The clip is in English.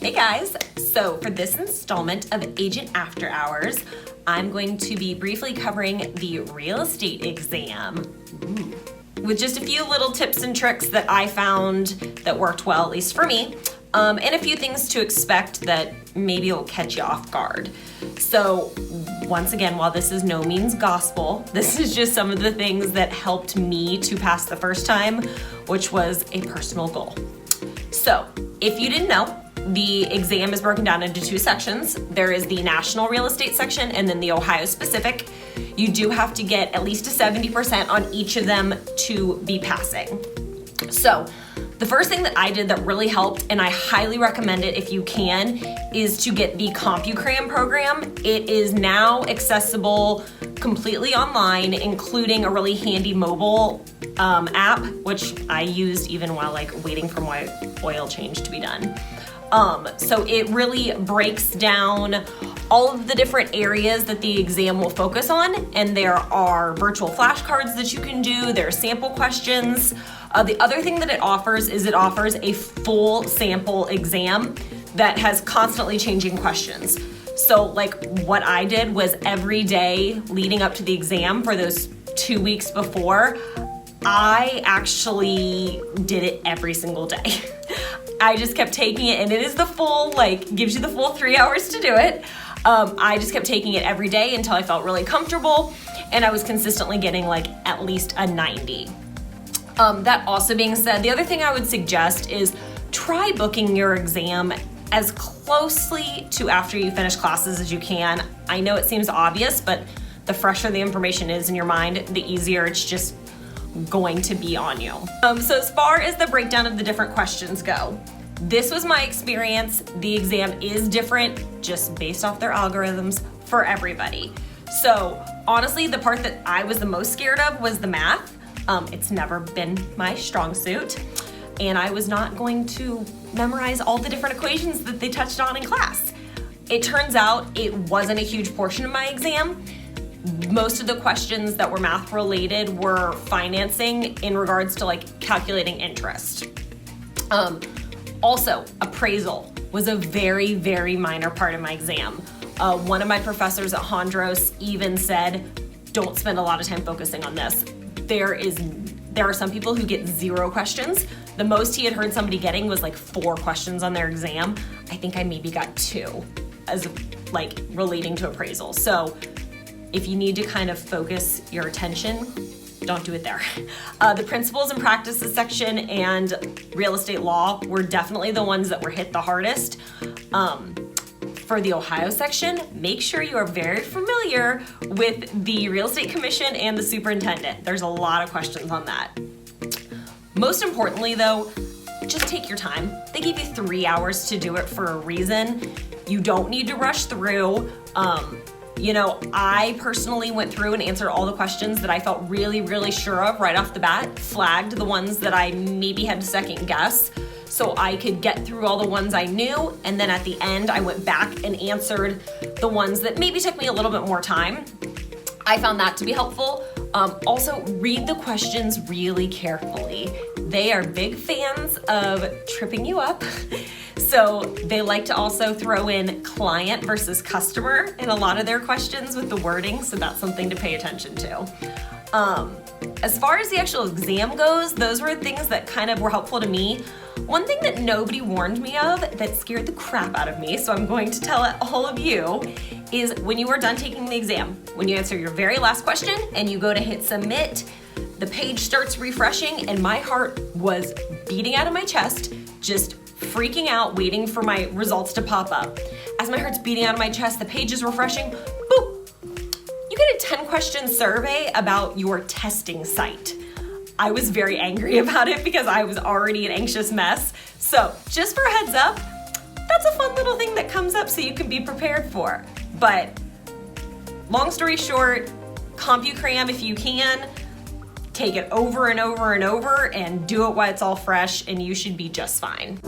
Hey guys, so for this installment of Agent After Hours, I'm going to be briefly covering the real estate exam. With just a few little tips and tricks that I found that worked well, at least for me, and a few things to expect that maybe will catch you off guard. So once again, while this is no means gospel, this is just some of the things that helped me to pass the first time, which was a personal goal. So if you didn't know, the exam is broken down into two sections. There is the national real estate section and then the Ohio specific. You do have to get at least a 70% on each of them to be passing. So the first thing that I did that really helped, and I highly recommend it if you can, is to get the Compram program. It is now accessible completely online, including a really handy mobile app, which I used even while waiting for my oil change to be done. So it really breaks down all of the different areas that the exam will focus on, and there are virtual flashcards that you can do, there are sample questions. The other thing that it offers is it offers a full sample exam that has constantly changing questions. So what I did was every day leading up to the exam for those 2 weeks before, I actually did it every single day. I just kept taking it, and it is the full, gives you the full 3 hours to do it. I just kept taking it every day until I felt really comfortable, and I was consistently getting at least a 90. That also being said, the other thing I would suggest is try booking your exam as closely to after you finish classes as you can. I know it seems obvious, but the fresher the information is in your mind, the easier it's just going to be on you. So as far as the breakdown of the different questions go, this was my experience. The exam is different just based off their algorithms for everybody. So honestly, the part that I was the most scared of was the math. It's never been my strong suit, and I was not going to memorize all the different equations that they touched on in class. It turns out it wasn't a huge portion of my exam. Most of the questions that were math related were financing in regards to calculating interest. Also, appraisal was a very, very minor part of my exam. One of my professors at Hondros even said, don't spend a lot of time focusing on this. There are some people who get 0 questions. The most he had heard somebody getting was 4 questions on their exam. I think I maybe got 2 as relating to appraisal. So if you need to kind of focus your attention, don't do it there. The principles and practices section and real estate law were definitely the ones that were hit the hardest. For the Ohio section, make sure you are very familiar with the Real Estate Commission and the superintendent. There's a lot of questions on that. Most importantly though, just take your time. They gave you 3 hours to do it for a reason. You don't need to rush through. I personally went through and answered all the questions that I felt really, really sure of right off the bat, flagged the ones that I maybe had to second guess so I could get through all the ones I knew, and then at the end I went back and answered the ones that maybe took me a little bit more time. I found that to be helpful. Also, read the questions really carefully. They are big fans of tripping you up. So they like to also throw in client versus customer in a lot of their questions with the wording, so that's something to pay attention to. As far as the actual exam goes, those were things that kind of were helpful to me. One thing that nobody warned me of that scared the crap out of me, so I'm going to tell it all of you, is when you are done taking the exam, when you answer your very last question and you go to hit submit, the page starts refreshing and my heart was beating out of my chest, just freaking out, waiting for my results to pop up. As my heart's beating out of my chest, the page is refreshing, boop! You get a 10-question survey about your testing site. I was very angry about it because I was already an anxious mess. So just for a heads up, that's a fun little thing that comes up so you can be prepared for. But long story short, Compram if you can, take it over and over and over and do it while it's all fresh and you should be just fine.